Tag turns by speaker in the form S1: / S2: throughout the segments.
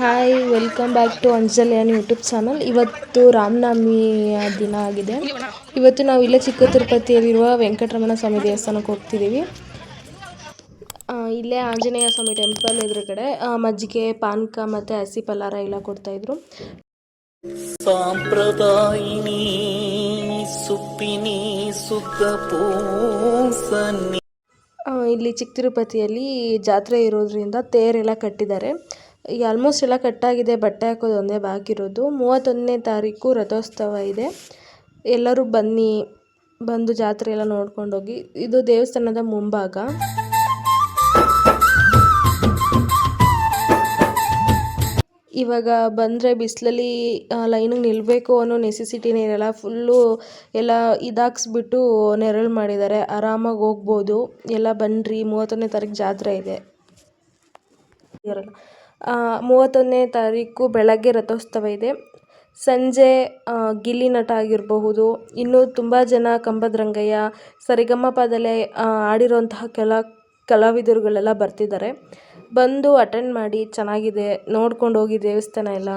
S1: Hi, welcome back to Anjalyan YouTube channel. ಇವತ್ತು ರಾಮನವಮಿಯ ದಿನ ಆಗಿದೆ. ಇವತ್ತು ನಾವು ಇಲ್ಲೇ ಚಿಕ್ಕ ತಿರುಪತಿಯಲ್ಲಿರುವ ವೆಂಕಟರಮಣ ಸ್ವಾಮಿ ದೇವಸ್ಥಾನಕ್ಕೆ ಹೋಗ್ತಿದ್ದೀವಿ. ಇಲ್ಲೇ ಆಂಜನೇಯ ಸ್ವಾಮಿ ಟೆಂಪಲ್ ಎದುರುಗಡೆ ಮಜ್ಜಿಗೆ, ಪಾನಕ ಮತ್ತು ಹಸಿ ಪಲಾರ ಎಲ್ಲ ಕೊಡ್ತಾಯಿದ್ರು.
S2: ಸಾಂಪ್ರದಾಯಿನಿ ಸುಪ್ಪಿನಿ ಸುಖ ಪೂಸನಿ.
S1: ಇಲ್ಲಿ ಚಿಕ್ಕ ತಿರುಪತಿಯಲ್ಲಿ ಜಾತ್ರೆ ಇರೋದ್ರಿಂದ ತೇರೆಲ್ಲ ಕಟ್ಟಿದ್ದಾರೆ. ಈಗ ಆಲ್ಮೋಸ್ಟ್ ಎಲ್ಲ ಕಟ್ಟಾಗಿದೆ, ಬಟ್ಟೆ ಹಾಕೋದು ಒಂದೇ ಬಾಕಿ ಇರೋದು. 31ನೇ ತಾರೀಕು ರಥೋತ್ಸವ ಇದೆ. ಎಲ್ಲರೂ ಬಂದು ಜಾತ್ರೆ ಎಲ್ಲ ನೋಡ್ಕೊಂಡೋಗಿ. ಇದು ದೇವಸ್ಥಾನದ ಮುಂಭಾಗ. ಇವಾಗ ಬಂದರೆ ಬಿಸಿಲಲ್ಲಿ ಲೈನಿಗೆ ನಿಲ್ಲಬೇಕು ಅನ್ನೋ ನೆಸೆಸಿಟಿನೇ ಇರಲ್ಲ. ಫುಲ್ಲು ಎಲ್ಲ ಇದಾಕ್ಸ್ಬಿಟ್ಟು ನೆರಳು ಮಾಡಿದ್ದಾರೆ, ಆರಾಮಾಗಿ ಹೋಗ್ಬೋದು. ಎಲ್ಲ ಬನ್ನಿರಿ, 31ನೇ ತಾರೀಕು ಜಾತ್ರೆ ಇದೆ. 31ನೇ ತಾರೀಕು ಬೆಳಗ್ಗೆ ರಥೋತ್ಸವ ಇದೆ. ಸಂಜೆ ಗಿಲ್ಲಿ ನಟ ಆಗಿರಬಹುದು, ಇನ್ನೂ ತುಂಬ ಜನ, ಕಂಬದ್ರಂಗಯ್ಯ, ಸರಿಗಮಪದಲ್ಲೇ ಆಡಿರೋಂತಹ ಕಲಾವಿದರುಗಳೆಲ್ಲ ಬರ್ತಿದ್ದಾರೆ. ಬಂದು ಅಟೆಂಡ್ ಮಾಡಿ, ಚೆನ್ನಾಗಿದೆ, ನೋಡ್ಕೊಂಡು ಹೋಗಿ ದೇವಸ್ಥಾನ ಎಲ್ಲ.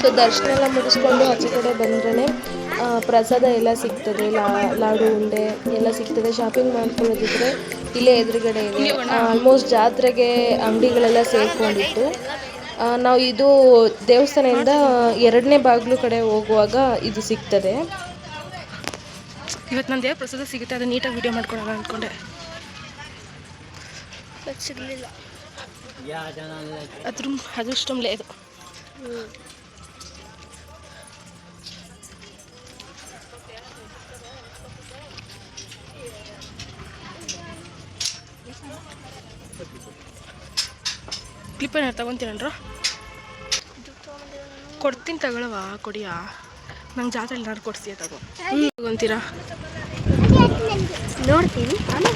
S1: ಸೊ ದರ್ಶನ ಎಲ್ಲ ಮುಗಿಸ್ಕೊಂಡು ಆಚೆ ಕಡೆ ಬಂದ್ರೇ ಪ್ರಸಾದ ಎಲ್ಲ ಸಿಗ್ತದೆ, ಲಾಡು ಉಂಡೆ ಎಲ್ಲ ಸಿಗ್ತದೆ. ಶಾಪಿಂಗ್ ಮಾಡ್ಕೊಳ್ಳೋದಿದ್ರೆ ಇಲ್ಲೇ ಎದುರುಗಡೆ ಇದೆ. ಆಲ್ಮೋಸ್ಟ್ ಜಾತ್ರೆಗೆ ಅಂಗಡಿಗಳೆಲ್ಲ ಸೇರ್ಕೊಂಡಿತ್ತು. ನಾವು ಇದು ದೇವಸ್ಥಾನದಿಂದ 2ನೇ ಬಾಗಿಲು ಕಡೆ ಹೋಗುವಾಗ ಇದು ಸಿಗ್ತದೆ.
S3: ಇವತ್ತು ನನ್ನ ದೇವ್ರ ಪ್ರಸಾದ ಸಿಗುತ್ತೆ, ಅದು ನೀಟಾಗಿ ವಿಡಿಯೋ ಮಾಡ್ಕೊಳ್ಳೋಣ ಅಂದ್ಕೊಂಡೆ, ಸಿಗಲಿಲ್ಲ. ಅದೃಷ್ಟం లేదు. ಕ್ಲಿಪ್ ಏನಾರು ತಗೊತೀನಂದ್ರ ಕೊಡ್ತೀನಿ, ತಗೊಳವಾ? ಕೊಡಿಯಾ? ನಂಗೆ ಜಾತ್ರೆ ಏನಾರು ಕೊಡ್ತೀಯ? ತಗೊಂತೀರಾ?
S4: ನೋಡ್ತೀನಿ, ಆಮೇಲೆ